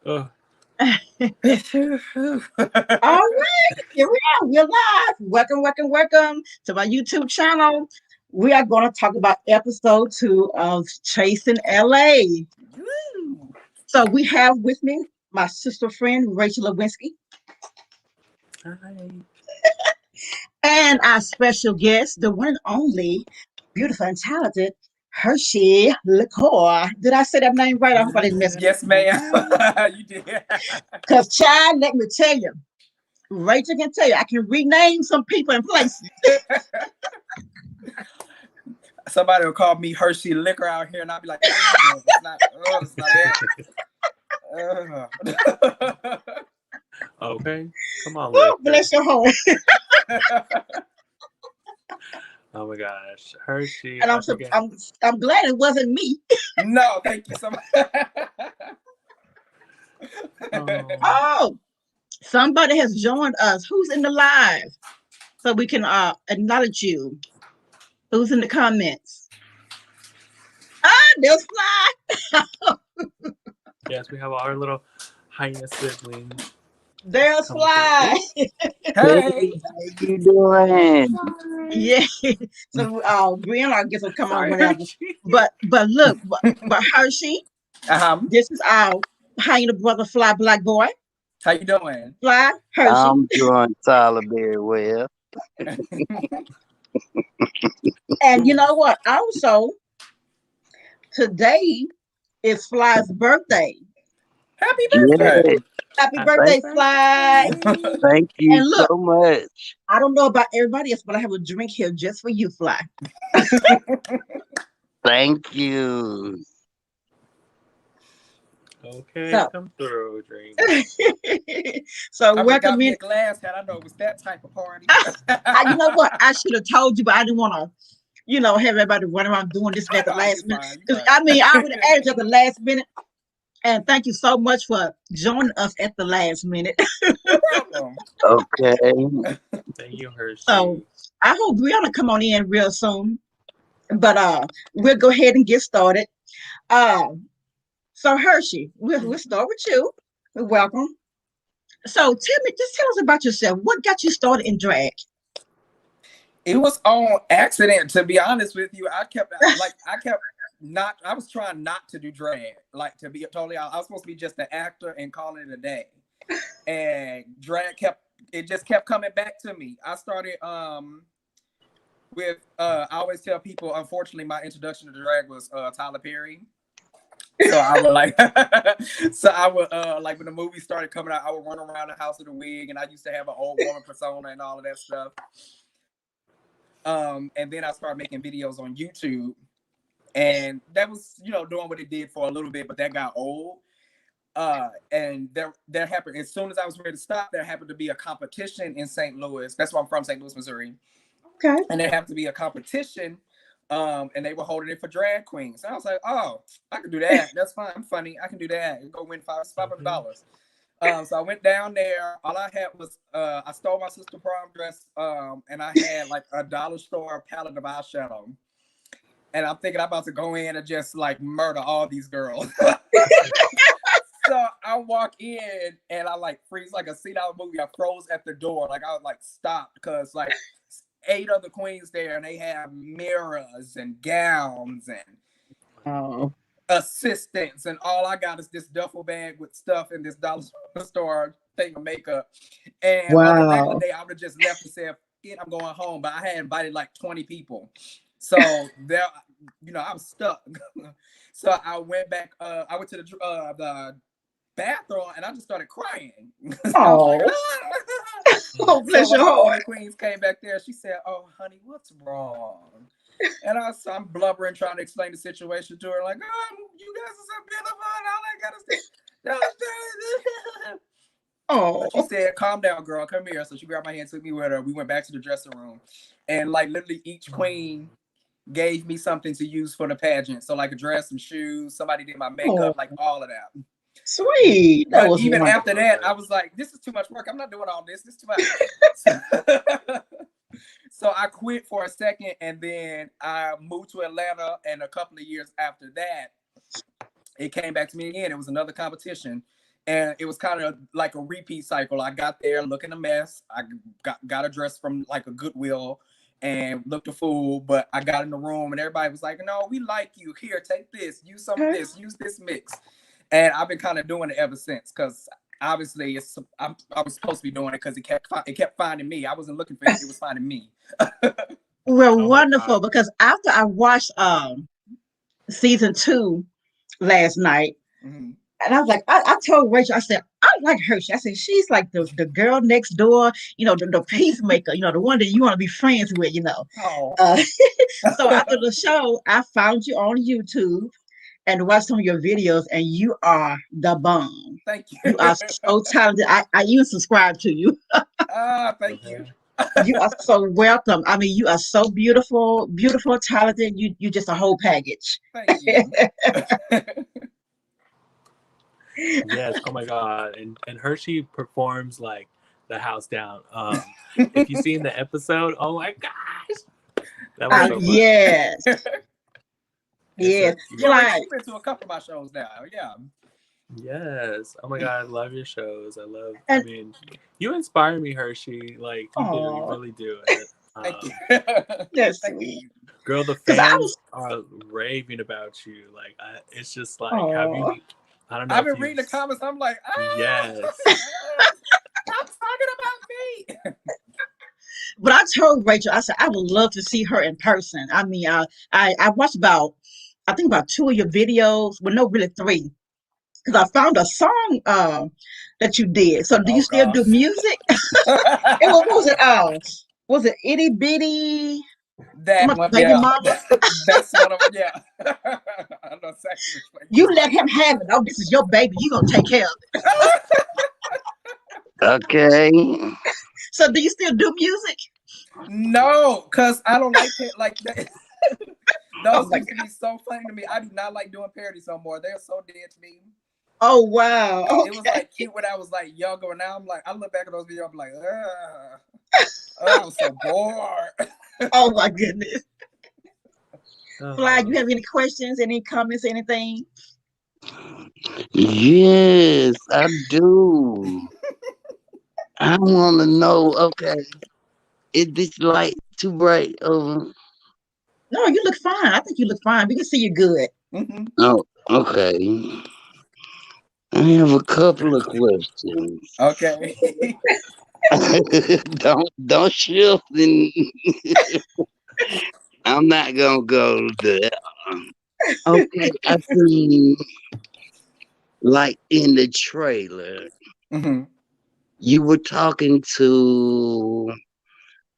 Uh, All right, here we are. We're live. Welcome, welcome, welcome to my YouTube channel. We are going to talk about episode 2 of Chasing LA. So we have with me my sister friend Hershii LiqCour hi. and our special guest, the one and only beautiful and talented Hershii LiqCour. Did I say that name right? I hope I didn't mess it up. Yes, ma'am. You did. Because, child, let me tell you, Rachel can tell you, I can rename some people and places. Somebody will call me Hershii LiqCour out here, and I'll be like, it's not it. Okay, come on, Oh, Liquor. bless your heart. Oh my gosh, Hershii. And I forget. I'm glad it wasn't me. No, thank you so much. Oh, Oh, somebody has joined us. Who's in the live? So we can acknowledge you. Who's in the comments? Ah, there's Fly. yes, we have our little hyena siblings. There's Come through. Fly. Hey. How you doing? Yeah. So Brianna, I guess will come on Sorry, whenever. Hershii. But look, but Hershii, this is our hyena brother Fly Black Boy. How you doing? Fly, Hershii. I'm doing Tyler very well. And you know what? Also, today is Fly's birthday. Happy Yeah, birthday. Happy Happy birthday, birthday. Fly. thank you And look, so much. I don't know about everybody else, but I have a drink here just for you, Fly. Thank you. Okay, So, come through, drink. so I would have got welcome me in. a glass had I know it was that type of party. You know what? I should have told you, but I didn't want to, have everybody run around doing this at the No, last you minute. fine. You Because fine. I would have added at the last minute. And thank you so much for joining us at the last minute. No problem. Okay. Thank you, So Hershii. I hope Brianna come on in real soon. But we'll go ahead and get started. Uh, so Hershii, we'll start with you. Welcome. So just tell us about yourself. What got you started in drag? It was on accident, to be honest with you. I was trying not to do drag. Like, to be totally honest, I was supposed to be just an actor and calling it a day. And drag just kept coming back to me. I started with I always tell people, unfortunately, my introduction to drag was Tyler Perry. So I would like like when the movie started coming out, I would run around the house with a wig, and I used to have an old woman persona and all of that stuff. And then I started making videos on YouTube, and that was, doing what it did for a little bit, but that got old. And that happened as soon as I was ready to stop. There happened to be a competition in St. Louis. That's why I'm from, St. Louis, Missouri. Okay. And there happened to be a competition, and they were holding it for drag queens. And I was like, oh, I can do that. That's fine. I'm funny. I can do that. Go win $500. So I went down there. All I had was I stole my sister's prom dress, and I had like a dollar store palette of eyeshadow. And I'm thinking I'm about to go in and just like murder all these girls. So I walk in and I like freeze like a scene out of a movie. I froze at the door. Like I was like stopped because like 8 other queens there, and they have mirrors and gowns and assistants, and all I got is this duffel bag with stuff in this dollar store thing of makeup. And on a regular day, I would have just left and said, I'm going home. But I had invited like 20 people. So there, I was stuck. So I went back, I went to the bathroom and I just started crying. I was like, oh, bless so your when heart. the queens came back there, she said, "Oh, honey, what's wrong?" And I'm blubbering, trying to explain the situation to her, like, "Oh, you guys are so beautiful, and all I gotta say." Oh, But she said, "Calm down, girl. Come here." So she grabbed my hand, took me with her. We went back to the dressing room, and like literally each queen gave me something to use for the pageant. So like a dress, some shoes. Somebody did my makeup, like all of that. Sweet. That But was even wonderful. after that, I was like, "This is too much work. I'm not doing all this. This is too much." So I quit for a second, and then I moved to Atlanta. And a couple of years after that, it came back to me again. It was another competition, And it was kind of like a repeat cycle. I got there looking a mess. I got a dress from like a Goodwill and looked a fool, but I got in the room and everybody was like, no, we like you. Here, take this, use some of this, use this mix. And I've been kind of doing it ever since, because obviously I was supposed to be doing it because it kept finding me. I wasn't looking for it, it was finding me. Well, wonderful, because after I watched season 2 last night, Mm-hmm. and I was like, I told Rachel, I said, I like Hershii. I said, she's like the girl next door, the peacemaker, the one that you want to be friends with, Oh. So after the show, I found you on YouTube and watched some of your videos, and you are the bomb. Thank you. You are so talented. I even subscribe to you. Thank you. You are so welcome. I mean, you are so beautiful, talented. You just a whole package. Thank you. Yes, oh my god. And Hershii performs like the house down. If you've seen the episode, oh my gosh. That was so fun. Yes. Yes. She's been to a couple of my shows now. Yeah. Yes. Oh my god, I love your shows. I mean, you inspire me, Hershii. Like you do, you really do. Thank you. That's sweet. Girl, the fans are raving about you. Like it's just like I don't know. I've been reading the comments. I'm like, yes. Stop talking about me. But I told Rachel, I said I would love to see her in person. I mean, I watched about 2 of your videos, well, no, really 3, because I found a song that you did. So do you still do music? And what was it? Was it Itty Bitty? That one, Baby Mama? That's one of them. Yeah. I know exactly which one. You let him have it. Oh, this is your baby. You gonna take care of it. Okay. So do you still do music? No, because I don't like it like that. Those used to be so funny to me. I do not like doing parodies no more. They're so dead to me. Oh wow. Okay. It was like cute when I was like younger, and now I'm like, I look back at those videos, I'm like, I was so bored. Oh my goodness. Fly, you have any questions, any comments, anything? Yes, I do. I want to know, okay, is this light too bright over? No, you look fine. I think you look fine. We can see you good. Mm-hmm. Oh, okay. I have a couple of questions. Okay. don't shift. I'm not gonna go there. Okay, I think like in the trailer, Mm-hmm. you were talking to,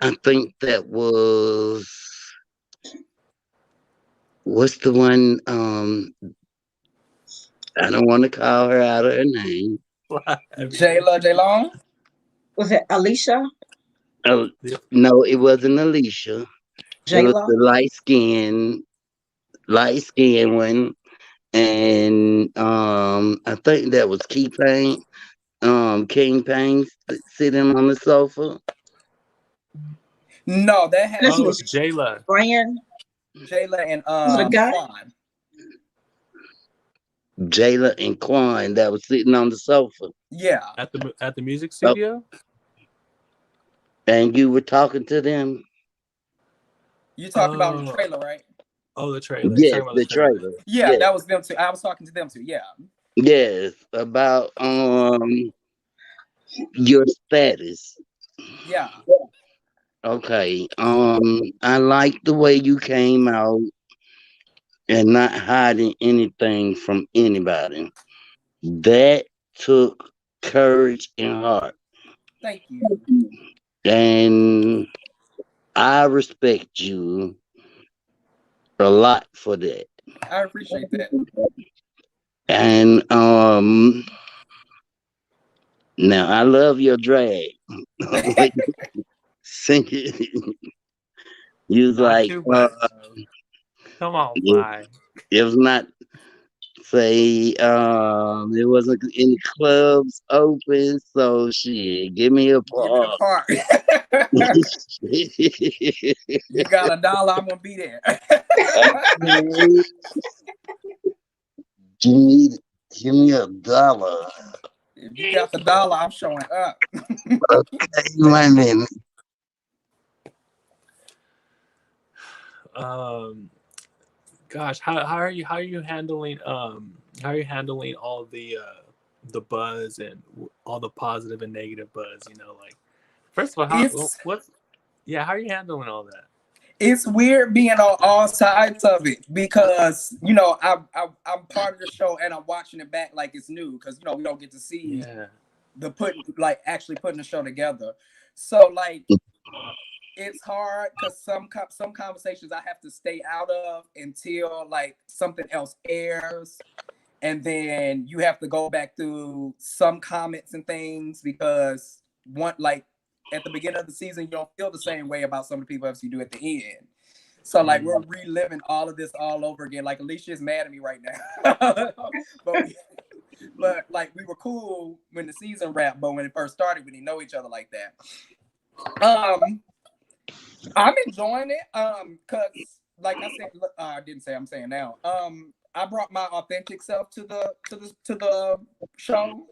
I think that was, what's the one? I don't want to call her out of her name. J-Long? Was it Alicia? Oh, no, it wasn't Alicia. It was the light skin one. And I think that was King Payne sitting on the sofa. No, that had was Jayla. Brian. Jayla and Was it a guy? Quan. Jayla and Quan that was sitting on the sofa. Yeah. At the music studio? And you were talking to them? You talking about the trailer, right? Oh, the trailer. Yes, the trailer. Yeah, yes. That was them too. I was talking to them too, yeah. Yes, about your status. Yeah. Okay. I like the way you came out and not hiding anything from anybody. That took courage and heart. Thank you. And I respect you a lot for that. I appreciate that. And now I love your drag. Sing it. You was like, come on, Fly. It was not say there wasn't any clubs open, so shit, give me a part. You got $1, I'm gonna be there. Give me $1. If you got the dollar, I'm showing up. Okay, wait a minute. Gosh, how are you handling all the buzz and all the positive and negative buzz? Like, first of all, how are you handling all that? It's weird being on all sides of it because I'm part of the show and I'm watching it back like it's new because we don't get to see actually putting the show together. So like it's hard because some conversations I have to stay out of until like something else airs, and then you have to go back through some comments and things because at the beginning of the season you don't feel the same way about some of the people as you do at the end. So like we're reliving all of this all over again. Like Alicia is mad at me right now, but like we were cool when the season wrapped, but when it first started, we didn't know each other like that. I'm enjoying it. Cause like I said, I didn't say I'm saying now. I brought my authentic self to the show,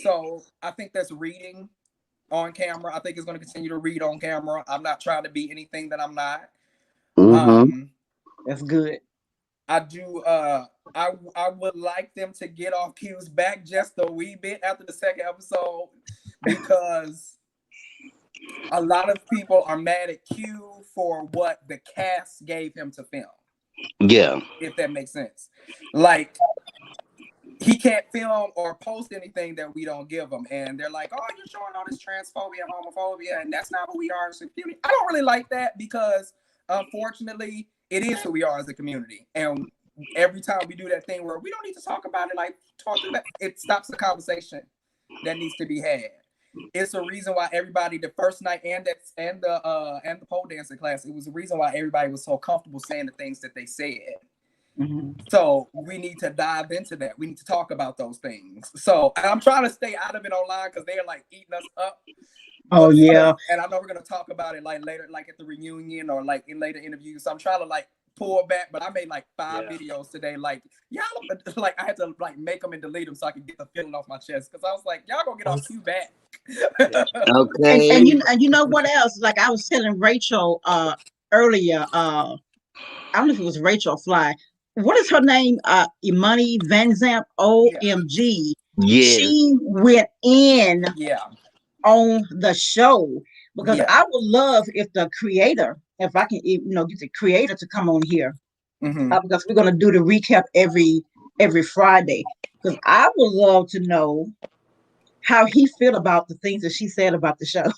so I think that's reading on camera. I think it's going to continue to read on camera. I'm not trying to be anything that I'm not. That's good. I do. I would like them to get off Q's back just a wee bit after the second episode because a lot of people are mad at Q for what the cast gave him to film. Yeah. If that makes sense. Like, he can't film or post anything that we don't give him. And they're like, oh, you're showing all this transphobia and homophobia, and that's not who we are as a community. I don't really like that because, unfortunately, it is who we are as a community. And every time we do that thing where we don't need to talk about it, like, talk about it stops the conversation that needs to be had. It's a reason why everybody the first night and the pole dancing class, it was the reason why everybody was so comfortable saying the things that they said. Mm-hmm. So we need to dive into that. We need to talk about those things. So I'm trying to stay out of it online because they're like eating us up. Oh yeah. And I know we're gonna talk about it like later, like at the reunion or like in later interviews. So I'm trying to like pull back, but I made like 5 videos today. Like y'all, like I had to like make them and delete them so I could get the feeling off my chest because I was like, y'all gonna get off Q back. Okay. And you know what else? Like I was telling Rachel earlier. I don't know if it was Rachel Fly. What is her name? Imani Van Zamp. OMG. Yeah. She went in on the show because I would love if the creator, if I can, get the creator to come on here because we're gonna do the recap every Friday. Because I would love to know how he feel about the things that she said about the show.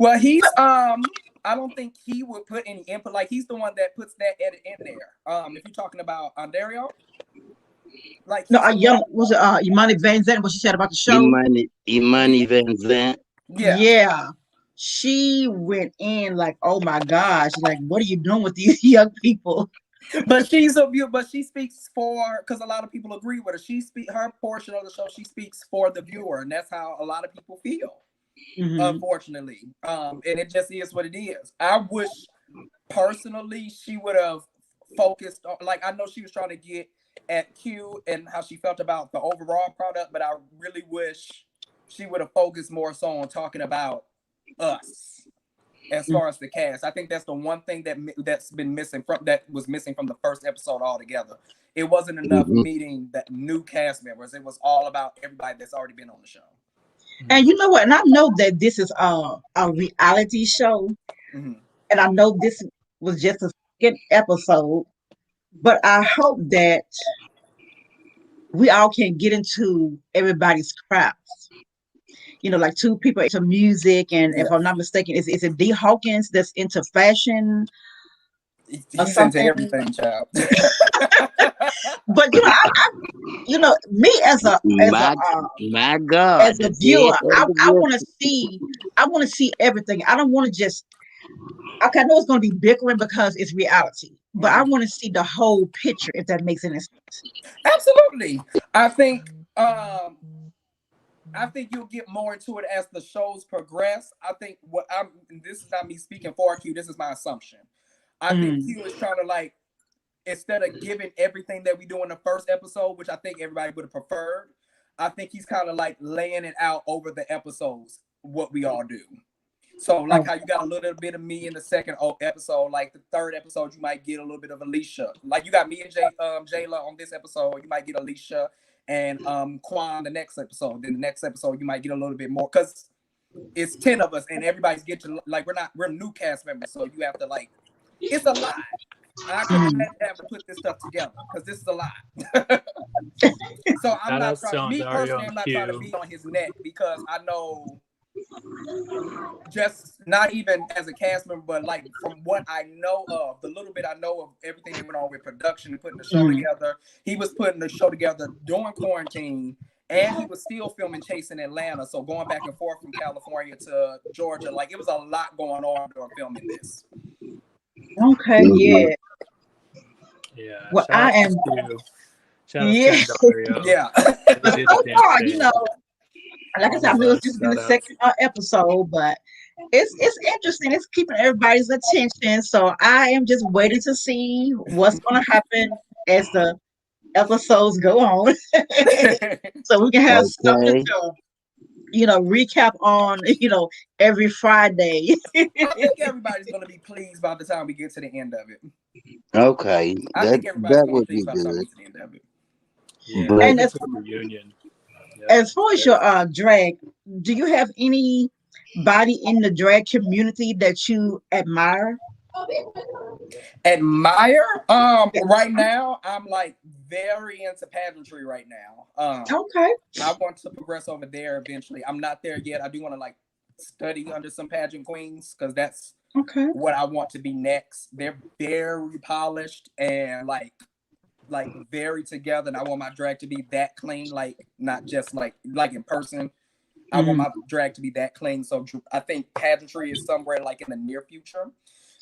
Well, he's I don't think he would put any input. Like he's the one that puts that edit in there. If you're talking about Ondario, like no, was it Imani Van Zandt? What she said about the show? Imani Van Zandt. Yeah. She went in like, oh my gosh, like what are you doing with these young people? But she speaks for, because a lot of people agree with her. Her portion of the show, she speaks for the viewer, and that's how a lot of people feel. Unfortunately, and it just is what it is. I wish personally she would have focused on, like I know she was trying to get at Q and how she felt about the overall product, but I really wish she would have focused more so on talking about us as far as the cast. I think that's the one thing that's been missing from the first episode altogether. It wasn't enough meeting that new cast members. It was all about everybody that's already been on the show. And you know what? And I know that this is a reality show, and I know this was just a second episode, but I hope that we all can get into everybody's crafts. Like 2 people into music, and if I'm not mistaken, is it D. Hawkins that's into fashion? He's into everything, child. But me as a my God, as a viewer, I want to see everything. I don't want to just. Okay, I know it's going to be bickering because it's reality, but I want to see the whole picture. If that makes any sense. Absolutely, I think you'll get more into it as the shows progress. I think this is not me speaking for Q. This is my assumption. I think Q is trying to like, instead of giving everything that we do in the first episode, which I think everybody would have preferred, I think he's kind of like laying it out over the episodes, what we all do. So like how you got a little bit of me in the second episode, like the third episode, you might get a little bit of Alicia. Like you got me and Jayla on this episode, you might get Alicia and Quan the next episode. Then the next episode, you might get a little bit more because it's 10 of us and everybody's getting like we're new cast members, so you have to like it's a lot. I couldn't have to put this stuff together because this is a lot. So I'm not trying. Me personally, I'm not trying to be on his neck because I know. Just not even as a cast member, but like from what I know of, the little bit I know of everything that went on with production and putting the show together. He was putting the show together during quarantine, and he was still filming Chasing Atlanta. So going back and forth from California to Georgia, like it was a lot going on during filming this. Okay, yeah. Yeah. Well, I am. Yeah. Yeah. Oh, you know. Like I said, it was just the second episode, but it's interesting. It's keeping everybody's attention. So I am just waiting to see what's going to happen as the episodes go on, so we can have something to, recap on, every Friday. I think everybody's going to be pleased by the time we get to the end of it. Okay, I think everybody's going to be pleased by the time we get to the end of it. Yeah, and it's a reunion. As far as your drag, do you have anybody in the drag community that you admire? Right now, I'm like very into pageantry right now. Okay. I want to progress over there eventually. I'm not there yet. I do want to like study under some pageant queens because that's what I want to be next. They're very polished and like very together, and I want my drag to be that clean, like not just like in person. I want my drag to be that clean. So I think pageantry is somewhere like in the near future.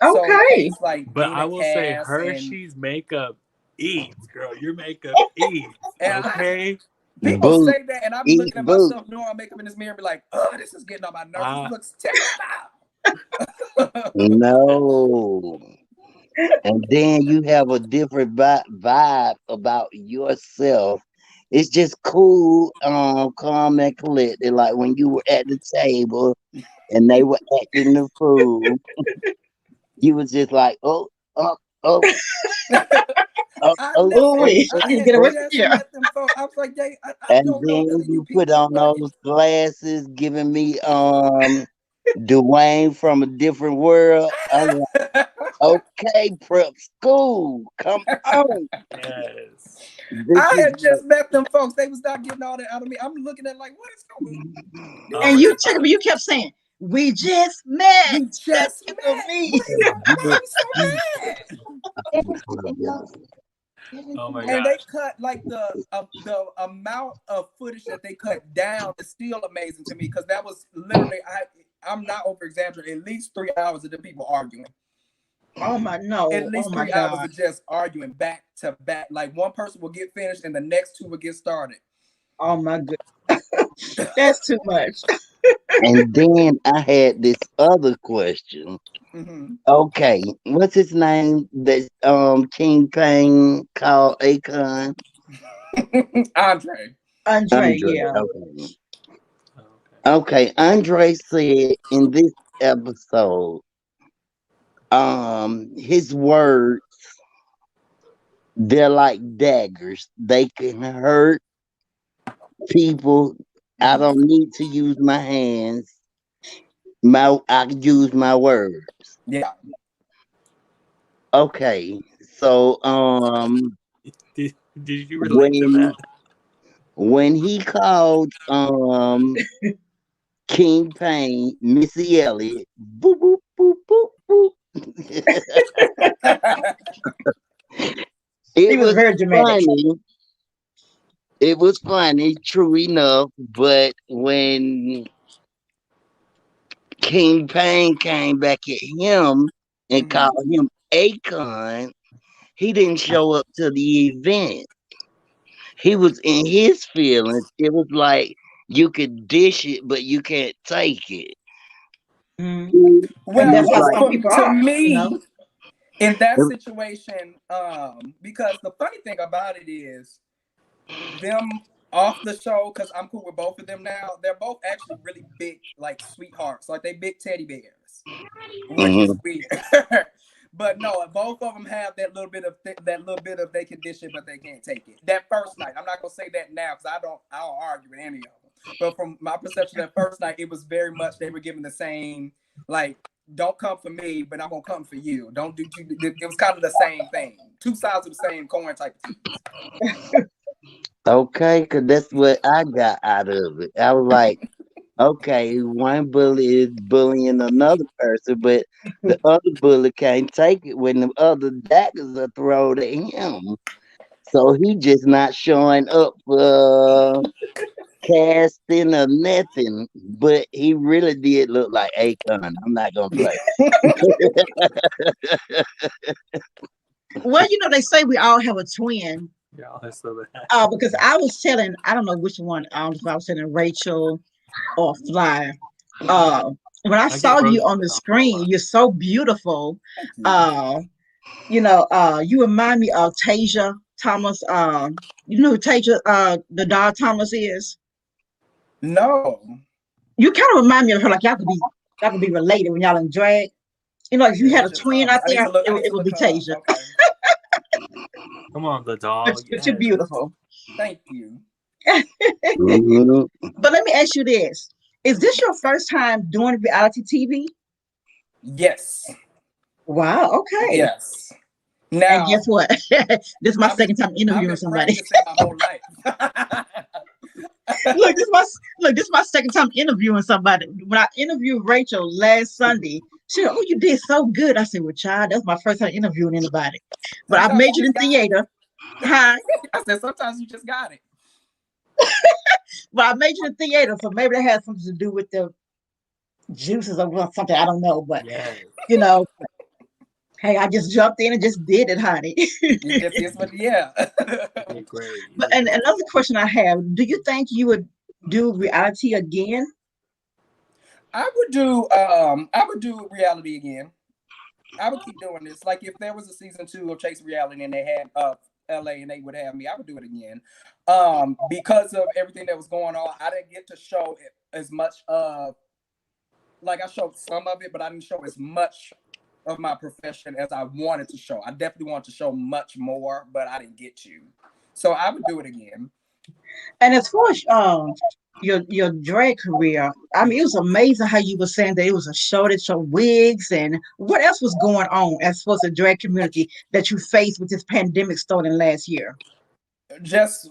Okay. So like, but I will say Hershii's makeup eats, girl. Your makeup eats. Okay. People say that, and I'm looking at myself doing my makeup in this mirror, and be like, "Oh, this is getting on my nerves. This looks terrible." No. And then you have a different vibe about yourself. It's just cool, calm and collected. Like when you were at the table and they were acting the fool, you was just like, oh. I can get away from you. I was like, and then you put on those glasses, giving me Dwayne from a different world. I'm like, okay, prep school, come on. Yes. I had just met them folks. They was not getting all that out of me. I'm looking at like, what is going on? And you kept saying, we just met. We just met. Me. I'm so mad. Oh my god! And they cut like the amount of footage that they cut down is still amazing to me because that was literally I'm not over exaggerating, at least 3 hours of the people arguing. Oh my no! At least 3 hours of just arguing back to back. Like one person will get finished and the next two will get started. Oh my goodness, that's too much. And then I had this other question. Okay, what's his name? That King Payne called Akon? Andre, yeah. Okay, Andre said in this episode, his words, they're like daggers. They can hurt people. I don't need to use my hands. I use my words. Yeah. Okay. So did you relate to that? When he called King Payne Missy Elliott, boop boop boop boop boop. It was very dramatic. Funny. It was funny, true enough, but when King Payne came back at him and called him Akon, he didn't show up to the event. He was in his feelings. It was like you could dish it, but you can't take it. Well, that's how some people are. To me, in that situation, because the funny thing about it is, them off the show, because I'm cool with both of them now. They're both actually really big, like sweethearts, like they big teddy bears, which is weird. But no, both of them have that little bit of they can dish it, but they can't take it. That first night, I'm not gonna say that now because I don't argue with any of them. But from my perception, that first night, it was very much they were giving the same, like, don't come for me, but I'm gonna come for you. Don't do. It was kind of the same thing, two sides of the same coin type of thing. Okay, because that's what I got out of it. I was like, okay, one bully is bullying another person, but the other bully can't take it when the other daggers are thrown at him. So he just not showing up for casting or nothing. But he really did look like Akon. I'm not gonna play. Well, they say we all have a twin. Yeah, that's so bad. Because I was telling, I don't know which one. I don't know if I was telling Rachel or Fly. When I saw you on the screen, you're so beautiful. You remind me of Tasia Thomas. You know who Tasia, the dog Thomas is? No. You kind of remind me of her, like y'all could be related when y'all in drag. If you had a twin out there, it would be Tasia. Okay. Come on, the dog. But you're beautiful. Thank you. But let me ask you this. Is this your first time doing reality TV? Yes. Wow, okay. Yes. Now, and guess what? This is my second time interviewing somebody. My whole life. Look, this is my second time interviewing somebody. When I interviewed Rachel last Sunday, she said, "Oh, you did so good." I said, "Well, child, that's my first time interviewing anybody." But I majored in theater. Huh? I said, sometimes you just got it. But I majored in theater, so maybe that has something to do with the juices or something. I don't know, but hey, I just jumped in and just did it, honey. Yeah. Great. But and another question I have: do you think you would do reality again? I would do reality again. I would keep doing this. Like if there was a season 2 of Chasing Reality and they had LA and they would have me, I would do it again. Because of everything that was going on, I didn't get to show as much of, like I showed some of it, but I didn't show as much of my profession as I wanted to show. I definitely want to show much more, but I didn't get to. So I would do it again. And as far as your drag career, I mean, it was amazing how you were saying that it was a shortage of wigs, and what else was going on as far as the drag community that you faced with this pandemic starting last year? Just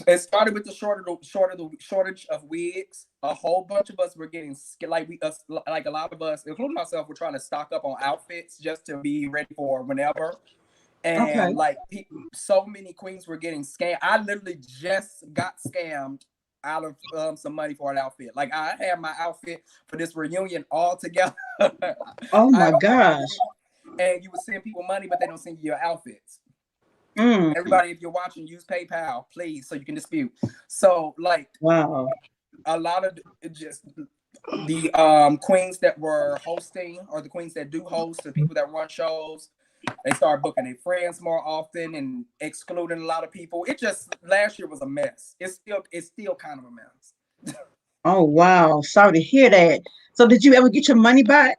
it started with the shortage of wigs. A whole bunch of us were getting like a lot of us, including myself, were trying to stock up on outfits just to be ready for whenever. And so many queens were getting scammed. I literally just got scammed out of some money for an outfit. Like I had my outfit for this reunion all together. Oh my gosh! And you would send people money, but they don't send you your outfits. Everybody, if you're watching, use PayPal, please, so you can dispute. So, like, wow, a lot of just the queens that were hosting, or the queens that do host, the people that run shows, they started booking their friends more often and excluding a lot of people. It just last year was a mess. It's still kind of a mess. Oh wow, sorry to hear that. So, did you ever get your money back?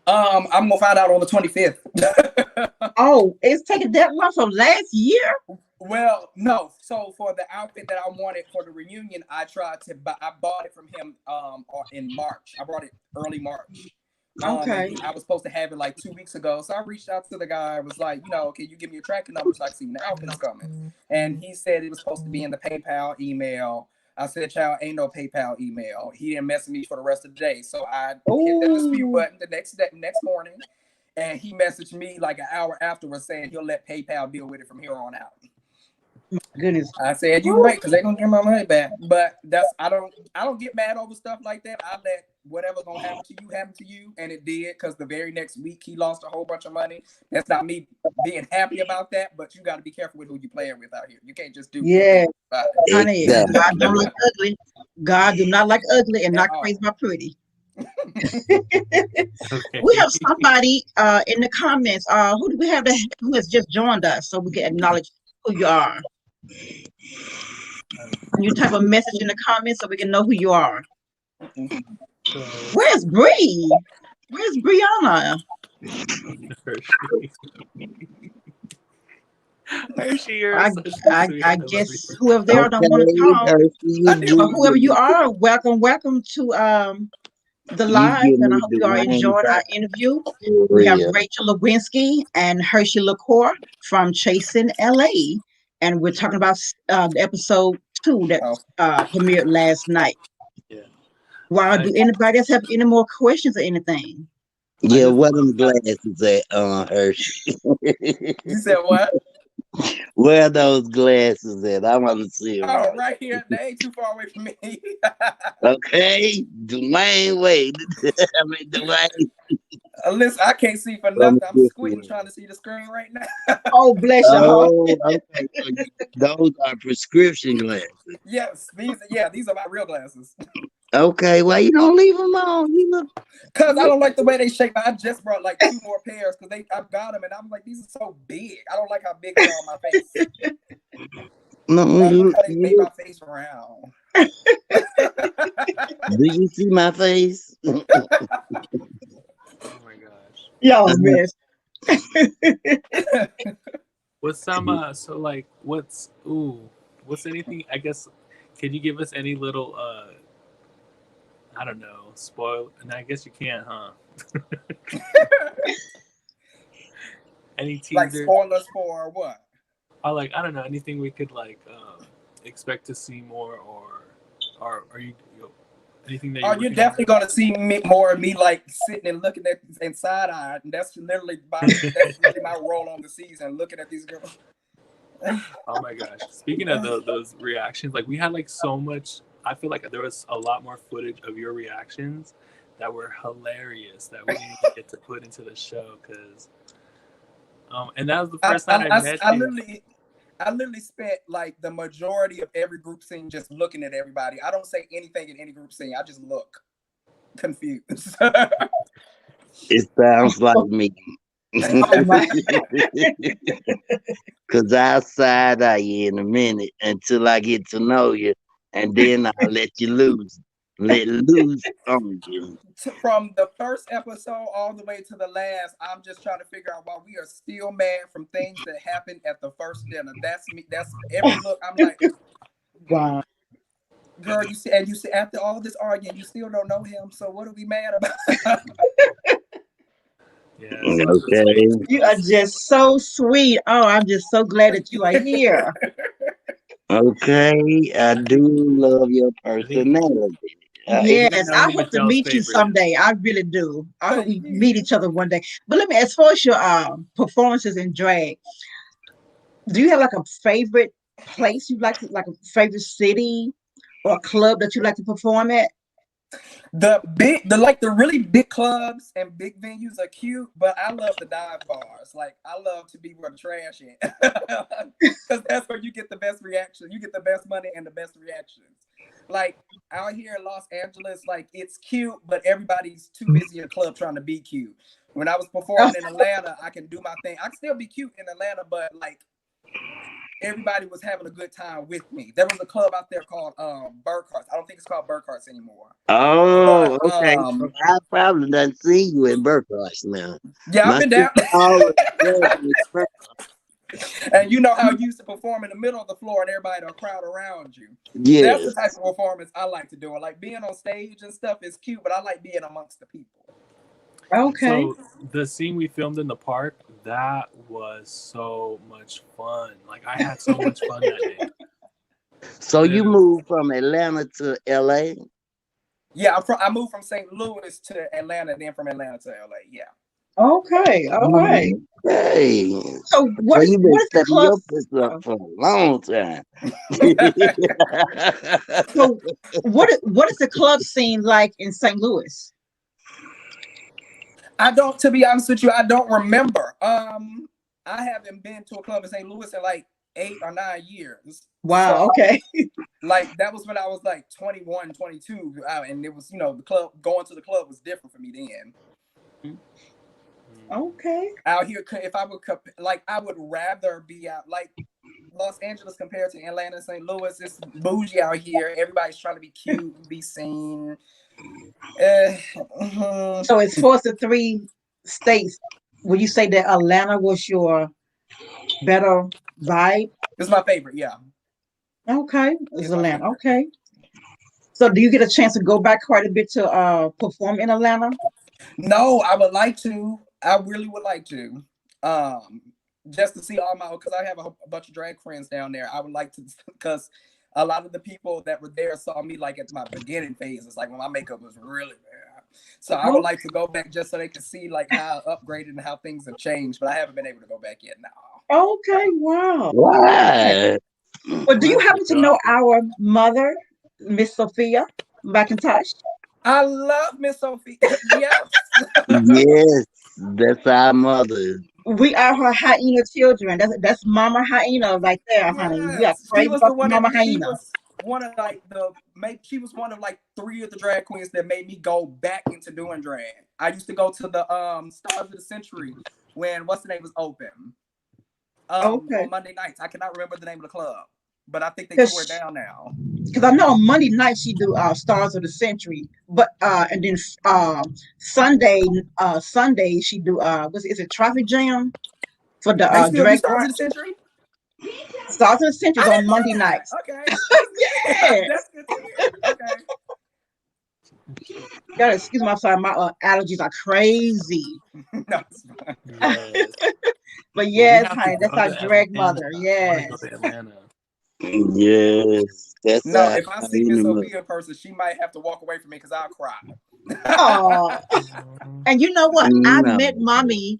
I'm gonna find out on the 25th. Oh, it's taking that long from last year? Well, no. So for the outfit that I wanted for the reunion, I bought it from him in March. I bought it early March. Okay. I was supposed to have it like 2 weeks ago. So I reached out to the guy. I was like, can you give me a tracking number so I can see when the outfit's coming? And he said it was supposed to be in the PayPal email. I said, child, ain't no PayPal email. He didn't message me for the rest of the day. So I hit the dispute button the next morning. And he messaged me like an hour afterwards saying he'll let PayPal deal with it from here on out. Goodness. I said, you wait, because they're gonna give my money back. But I don't get mad over stuff like that. I let whatever's gonna happen to you, and it did, because the very next week he lost a whole bunch of money. That's not me being happy about that, but you got to be careful with who you playing with out here. You can't just do honey. God don't like ugly. God do not like ugly and not crazy about pretty. We have somebody in the comments. Who do we have who has just joined us, so we can acknowledge who you are? You type a message in the comments so we can know who you are. So, Where's Bree? Where's Brianna? Hershii. Hershii, you're I, so I, sweet. I I love guess you. whoever they are don't want to talk. Hershii, you But whoever you give are, welcome to the you live, give and I me hope you are Dwayne enjoying our back interview. for We have real. Rachel Lewinsky and Hershii LiqCour from Chasing LA, and we're talking about the episode 2 that Oh, premiered last night. Yeah. Wow, do anybody else have any more questions or anything? Yeah, just where love them how glasses at, Hershey? you said what? Where are those glasses at? I want to see them. Oh, right here. They ain't too far away from me. Okay, Dwayne Wade. I mean, Dwayne Listen, I can't see for from nothing. I'm this squinting way. trying to see the screen right now. Oh, bless your heart. Oh, okay. So those are prescription glasses. Yes, these are my real glasses. Okay, why you don't leave them on? You look. Cause I don't like the way they shape. I just brought like 2 more pairs because I've got them and I'm like, these are so big. I don't like how big they are on my face. No, I don't like how they you made look. my face round. Do you see my face? oh my gosh. Y'all a mess. What's some so like what's anything, I guess, can you give us any little I don't know, spoil, and I guess you can't, huh? Any Like teasers? spoilers for what? Or like, I don't know, anything we could like expect to see more, or are you know, anything that Oh, you're you're working definitely gonna see more of me like sitting and looking at and side eye, and that's literally my role on the season, looking at these girls. Oh my gosh! Speaking of those reactions, like we had like so much. I feel like there was a lot more footage of your reactions that were hilarious that we didn't get to put into the show because, and that was the first time I met you. I literally spent like the majority of every group scene just looking at everybody. I don't say anything in any group scene. I just look confused. It sounds like me. Oh my. Cause I'll side eye you in a minute until I get to know you, and then I'll let you loose. Let loose on you. From the first episode all the way to the last, I'm just trying to figure out why we are still mad from things that happened at the first dinner. That's me. That's every look. I'm like, Wow. girl, you see after all this arguing, you still don't know him. So what are we mad about? Yeah, Okay. You are just so sweet. Oh, I'm just so glad that you are here. Okay. I do love your I think personality. I Yes, think I know I who hope to Michelle's meet you favorite is. someday. I really do. I hope Thank we you. meet each other one day. But let me, as far as your performances in drag, do you have like a favorite place you like to, like a favorite city or club that you like to perform at? The really big clubs and big venues are cute, but I love the dive bars. Like I love to be where the trash is, because that's where you get the best reaction. You get the best money and the best reactions. Like out here in Los Angeles, like it's cute, but everybody's too busy in the club trying to be cute. When I was performing in Atlanta, I can do my thing. I can still be cute in Atlanta, but like everybody was having a good time with me. There was a club out there called Burkhart's. I don't think it's called Burkhart's anymore. Oh, But okay. I probably done see you in Burkhurst now. yeah, I've My been down. sister always tells me Burkhurst. And you know how you used to perform in the middle of the floor and everybody will crowd around you. That's the type Yes. of performance I like to do. Like being on stage and stuff is cute, but I like being amongst the people. Okay. So the scene we filmed in the park, that was so much fun. Like I had so much fun that day. So you Literally. moved from Atlanta to LA? Yeah, I moved from St. Louis to Atlanta, then from Atlanta to LA. Yeah. Okay. All right. Hey. So Well, you been what is the setting club? your puss up for a long time. So what is the club scene like in St. Louis? To be honest with you, I don't remember. I haven't been to a club in St. Louis in like 8 or 9 years. Wow. So Okay. like that was when I was like 21, 22, and it was, the club, going to the club was different for me then. Okay. Out here, if I would like, I would rather be out. Like Los Angeles compared to Atlanta and St. Louis. It's bougie out here. Everybody's trying to be cute and be seen. So as far as the 3 states, would you say that Atlanta was your better vibe? It's my favorite, yeah. Okay, it's Atlanta. Okay. So do you get a chance to go back quite a bit to perform in Atlanta? No, I would like to. I really would like to. Just to see all my, because I have a bunch of drag friends down there. I would like to, because a lot of the people that were there saw me like at my beginning phase. It's like when my makeup was really bad. So I would like to go back just so they can see like how I upgraded and how things have changed. But I haven't been able to go back yet now. Okay, wow. What? Well, do you happen to know our mother, Miss Sophia McIntosh? I love Miss Sophia. Yes. Yes, that's our mother. We are her hyena children. That's Mama Hyena right there, honey. We are Yes. She crazy was the about one Mama that she Hyena. was one of like she was one of like 3 of the drag queens that made me go back into doing drag. I used to go to the Stars of the Century when what's the name was open. On Monday nights. I cannot remember the name of the club, but I think they tore it down now. Because I know on Monday night she do Stars of the Century, but and then Sunday she do is it Traffic Jam for the they still do drag Stars of the Century? Stars of the Century on Monday nights. Okay. Yeah. That's good to hear. Okay. Gotta excuse my sorry, my allergies are crazy. No, it's fine. Yes. But yes, Well, honey, that's our drag mother. Yes. Yes, that's no, our if I see Miss Sophia in person, she might have to walk away from me because I'll cry. Oh, and you know what? I No. met mommy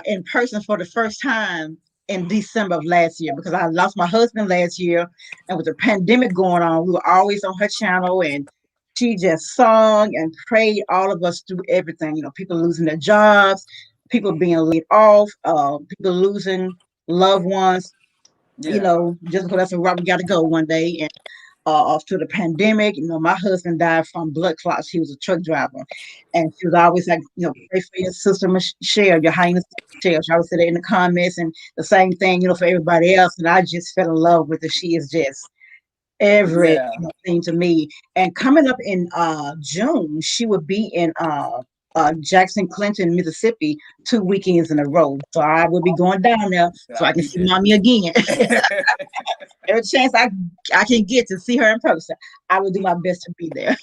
in person for the first time in December of last year because I lost my husband last year, and with the pandemic going on, we were always on her channel, and she just sung and prayed all of us through everything. You know, people losing their jobs, people being laid off, people losing loved ones. Yeah. You know, just because that's a route we got to go one day, and off to the pandemic. You know, my husband died from blood clots. He was a truck driver, and she was always like, you know, pray for your sister Michelle, your highness Michelle. She always said it in the comments, and the same thing, you know, for everybody else. And I just fell in love with her. She is just everything to me. And coming up in June, she would be in Jackson, Clinton, Mississippi, 2 weekends in a row. So I will be going down there so I can see mommy again. Every chance I can get to see her in person, I will do my best to be there.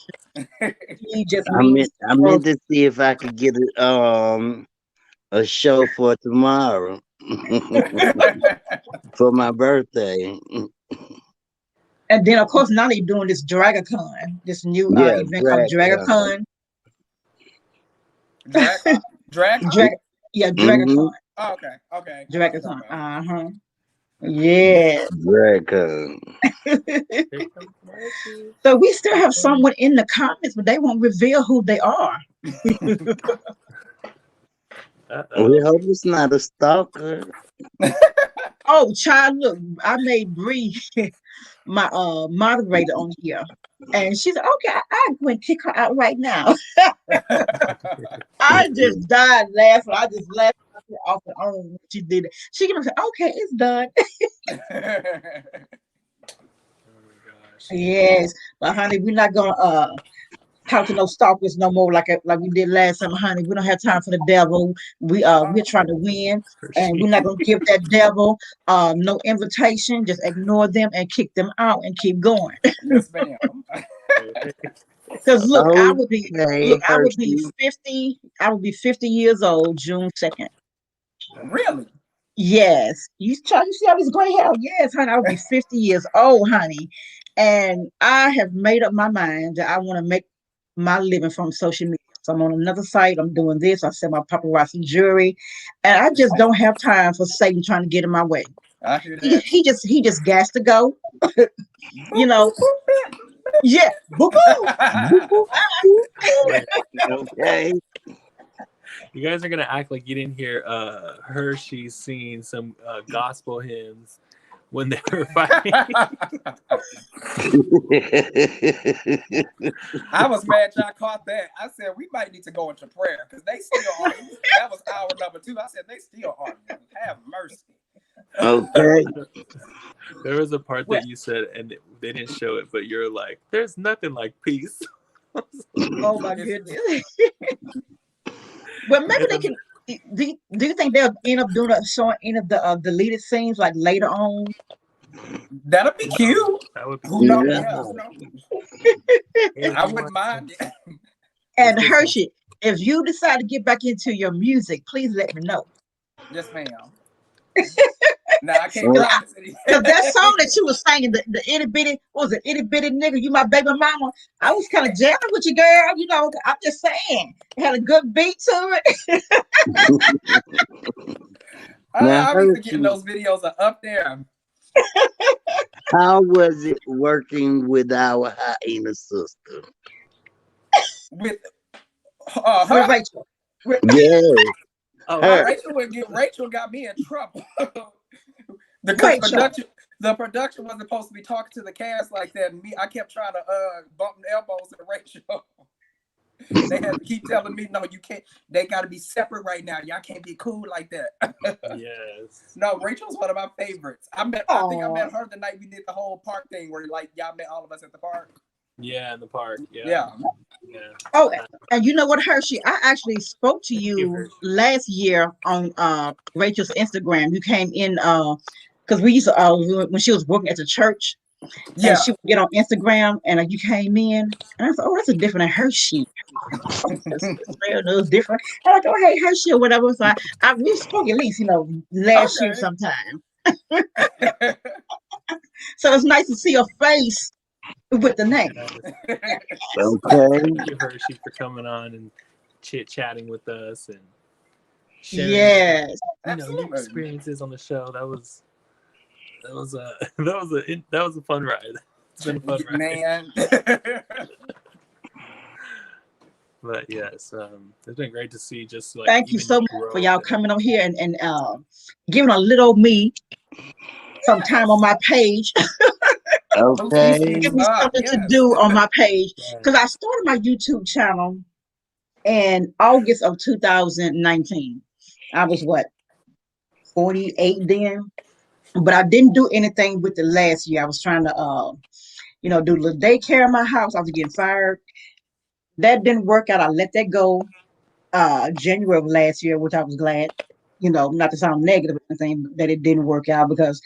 She just I meant to see if I could get a show for tomorrow for my birthday. And then of course now they're doing this DragaCon, this new event called DragaCon. DragaCon. Oh, okay. DragaCon. Yeah. DragaCon. So we still have someone in the comments, but they won't reveal who they are. We hope it's not a stalker. Oh, child, look, I made Bree my moderator on here, and she said, "Okay, I'm going to kick her out right now." I just died laughing. I just laughed off her own when she did it. She gonna say, "Okay, it's done." Yes, but honey, we're not gonna talk to no stalkers no more like we did last time, honey. We don't have time for the devil. We're trying to win, and we're not gonna give that devil no invitation. Just ignore them and kick them out and keep going. Yes, ma'am. Because look, I would be 50. I would be 50 years old June 2nd. Really? Yes. You see all this gray hair? Yes, honey. I would be 50 years old, honey. And I have made up my mind that I want to make my living from social media. So I'm on another site. I'm doing this. I sell my paparazzi jewelry, and I just don't have time for Satan trying to get in my way. I hear that. He just gas to go. You know. Yeah. Okay. You guys are gonna act like you didn't hear Hershii singing some gospel hymns when they were fighting. I was mad y'all caught that. I said we might need to go into prayer because they still arguing. That was hour number 2. I said they still arguing. Have mercy. Okay. There was a part Well, that you said, and they didn't show it, but you're like, "There's nothing like peace." oh my It's, goodness. Well, maybe they And can. Do you think they'll end up doing showing any of the deleted scenes like later on? that'll be cute. that would be Who cute. knows? Yeah. Yeah, who knows? Hey, I you wouldn't mind it. And let's get some. Hershey, if you decide to get back into your music, please let me know. Yes, ma'am. Now I can't Well, promise anything. Because that song that you were singing, the itty bitty, what was it, itty bitty nigga, you my baby mama. I was kind of jamming with you, girl. You know, I'm just saying, it had a good beat to it. now, I'll be forgetting Hershey, those videos are up there how was it working with our hyena sister? with With her. Rachel. Yes, Oh, her. Rachel got me in trouble. The Rachel. production wasn't supposed to be talking to the cast like that. And I kept trying to bump elbows at Rachel. They had to keep telling me, no, you can't. They got to be separate right now. Y'all can't be cool like that. yes. No, Rachel's one of my favorites. I think I met her the night we did the whole park thing where like y'all met all of us at the park. Yeah, in the park. Yeah. Yeah. Oh, and you know what, Hershey? I actually spoke to Thank you, you Hershey. last year on Rachel's Instagram. You came in because we used to when she was working at the church, Yeah. and she would get on Instagram, and you came in, and I thought, oh, that's a different Hershey. It's real, it was different. I'm like, oh, hey, Hershey or whatever. So we spoke at least, last year Okay. sometime. So it's nice to see your face with the name. Yes. Okay. Thank you, Hershey, for coming on and chit-chatting with us and sharing Yes. your experiences on the show. That was a fun ride. It's been a fun ride. Man. But yes, it's been great to see just like Thank you even so much growth for y'all and- coming on here and giving a little me some time on my page. Okay. Give me something to Yes. do on my page. Yeah. Because I started my YouTube channel in August of 2019. I was 48 then? But I didn't do anything with it last year. I was trying to do a little daycare in my house. I was getting fired. That didn't work out. I let that go January of last year, which I was glad, not to sound negative or anything, that it didn't work out because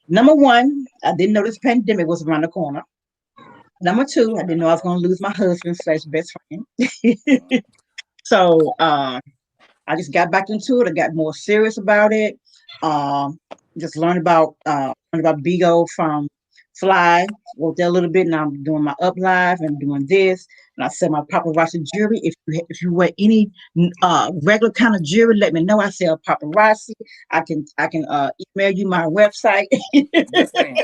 number one, I didn't know this pandemic was around the corner. Number two, I didn't know I was going to lose my husband/best friend. So I just got back into it. I got more serious about it. Just learned about Bigo from Fly. Wrote there a little bit, and I'm doing my up live and doing this. And I sell my paparazzi jewelry. If you wear any regular kind of jewelry, let me know. I sell paparazzi. I can email you my website. Yes, ma'am.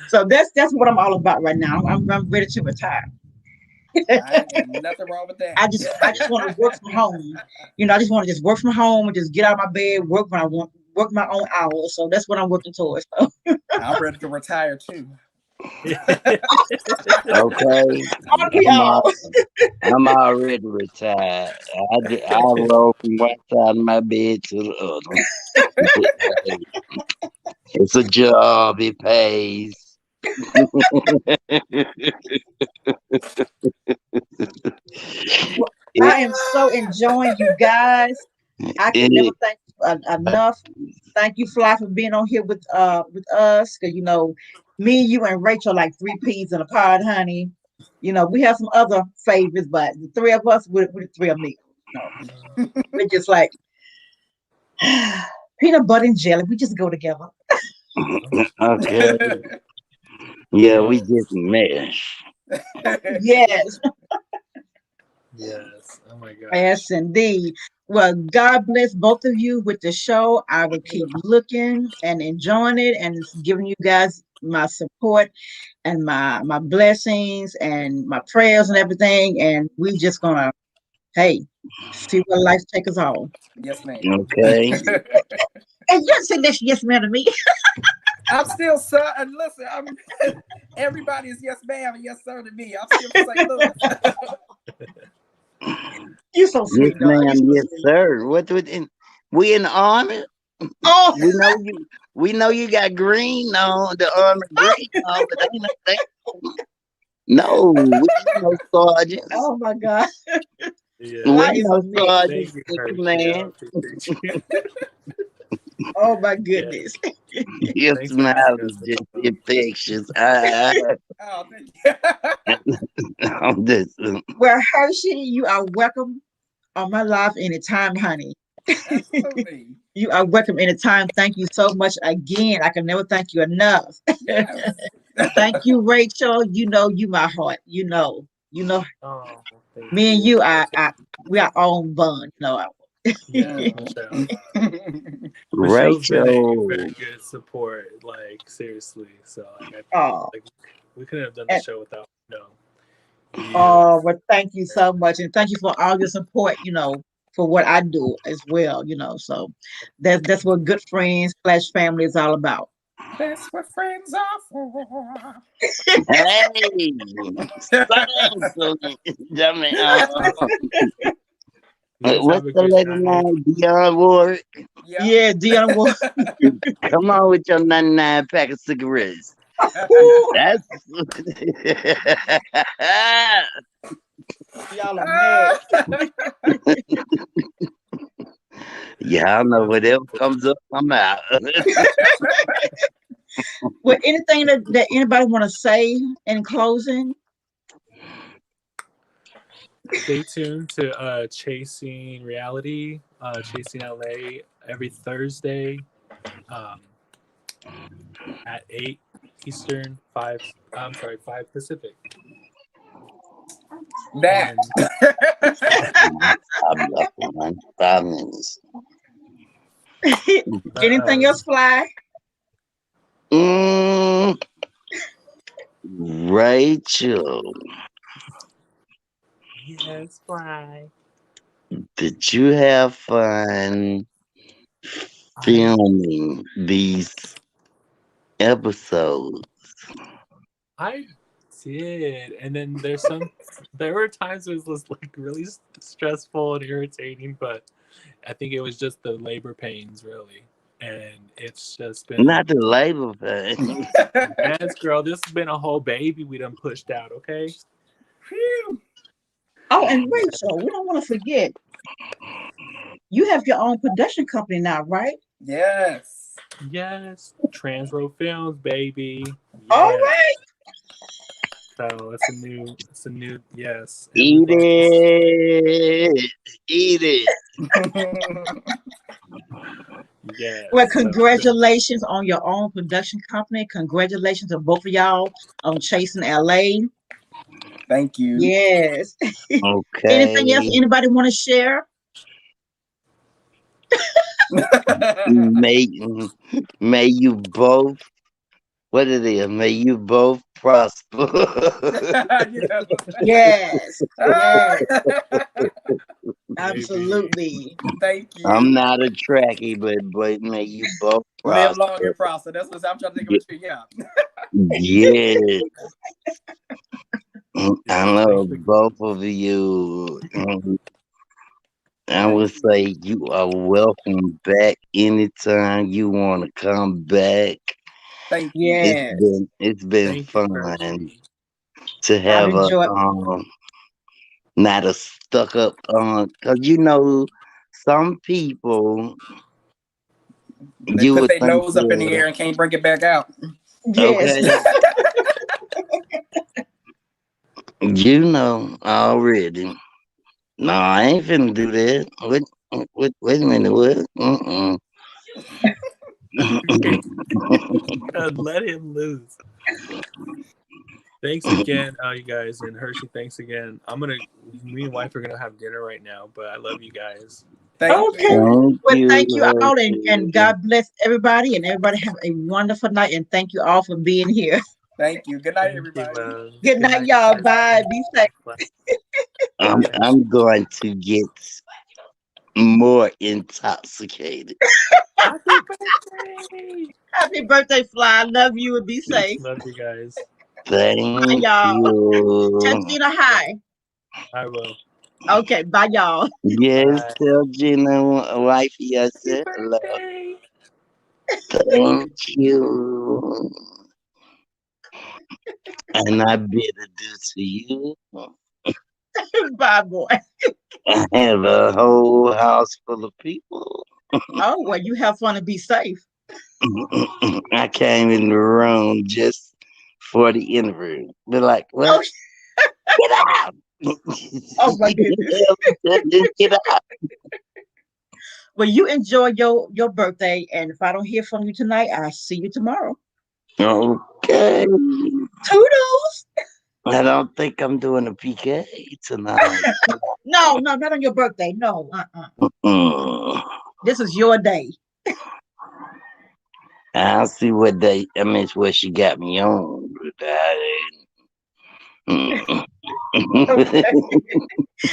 So that's what I'm all about right now. I'm ready to retire. Ain't nothing wrong with that. I just want to work from home. I just want to just work from home and just get out of my bed, work when I want, work my own hours. So that's what I'm working towards. So. I'm ready to retire too. Okay. I'm already retired. I roll from one side of my bed to the other. It's a job. It pays. I am so enjoying you guys. I can never thank you enough. Thank you, Fly, for being on here with us. Because me, you, and Rachel like three peas in a pod, honey. We have some other favorites, but the three of us, we're the three amigos. We're just like peanut butter and jelly. We just go together. Okay. Yeah, we just mesh. Yes. Yes. Oh my God. Yes, indeed. Well, God bless both of you with the show. I will keep looking and enjoying it and giving you guys my support and my blessings and my prayers and everything. And we just gonna, see where life takes us all. Yes, ma'am. Okay. And you're saying that's yes, man, to me. I'm still sir. And listen, everybody is yes, ma'am, and yes, sir to me. I'm still from St. Louis. You're so sweet, Yes, ma'am. Yes, sir. We in the army? Oh, We know you got green on the armor green on, but ain't no thing. No, we ain't no sergeants. oh my God. Yeah. We That ain't is no amazing. Thank sergeants you, in Hershey. I command. appreciate you. Oh my Yeah. goodness. Your Thanks for smile having is us. just infectious. I, Oh, thank you. I'm just, Well, Hershey, you are welcome on my life anytime, honey. Absolutely. You are welcome anytime. Thank you so much again. I can never thank you enough. Yes. Thank you, Rachel. You know you my heart. You know Oh, thank me and you. you are we are on bond. Yes, Michelle. Michelle's been a very Rachel. good support. Like seriously. So Oh, like we couldn't have done the and show without you. oh, well, thank you so much, and thank you for all your support. For what I do as well. So that's what good friends slash family is all about. That's what friends are for. Hey, sing to me. I mean, You guys what's have a the good lady night. name? Dion Ward. Yeah. Yeah, Dion. Come on with your 99 pack of cigarettes. That's Y'all are mad. yeah, I know whatever comes up, I'm out. Well, anything that anybody want to say in closing? Stay tuned to Chasing Reality, Chasing LA every Thursday um, at 8 Eastern, 5 Pacific. That. And I'm left on 5 minutes. Anything else fly? Mm, Rachel, yes, fly. did you have fun I filming these episodes? I did, and then there were times it was like really stressful and irritating, but I think it was just the labor pains really, and it's just been Not the labor pain. yes, girl. This has been a whole baby we done pushed out. Okay. Phew. Oh, and Rachel, we don't want to forget, you have your own production company now, right? Yes. Yes, Transro Films, baby. All Yeah. right. So it's a new yes, and we've Eat it. Eat it. Well, yes. So congratulations on your own production company. Congratulations to both of y'all on Chasing LA. Thank you. Yes. Anything else Okay. anybody want to share? May may you both what it is, may you both prosper. Yes. Yes. Yes. maybe Absolutely. Thank I'm you. not a trackie, but may you both Live long prosper. and prosper. That's what I'm trying to think of Ye- it too. Yeah. Yes. I yes. Thanks love for both of you. I would say you are welcome back anytime you want to come back. Thank you. Yes. It's been thank you, fun Hershey. to I've have a enjoyed. not a stuck up because some people They you put would their think nose up in the air and can't bring it back out. Yes. okay, already. No, I ain't finna do that. Wait a minute, what? Let him lose. Thanks again, you guys, and Hershey. Thanks again. Me and wife are gonna have dinner right now, but I love you guys. Thank Okay. you. Thank Well, you, thank you all, and Hershey. God bless everybody, and everybody have a wonderful night, and thank you all for being here. Thank you. Good night, Thank you, everybody. Good good night, night, y'all. guys. Bye. Be safe. Bye. I'm going to get more intoxicated. Happy birthday! Happy birthday, Fly. Love you and be safe. Love you guys. Bye, Thank y'all. Tell you. Gina hi. I will. Okay, bye, y'all. Yes, Bye. tell Gina, wifey, I Happy said hello. birthday! Thank you. And I bid adieu to you. Bye, boy. I have a whole house full of people. Oh, well, you have fun and be safe. I came in the room just for the interview. They're like, Oh, "What? Get out!" oh my goodness. Get out. Well, you enjoy your birthday, and if I don't hear from you tonight, I'll see you tomorrow. Okay. Toodles. I don't think I'm doing a PK tonight. No, no, not on your birthday. No, Mm. this is your day. I'll see what they. I mean, it's what she got me on. But I Okay. ain't.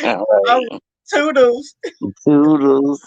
All Oh, right. toodles. Toodles.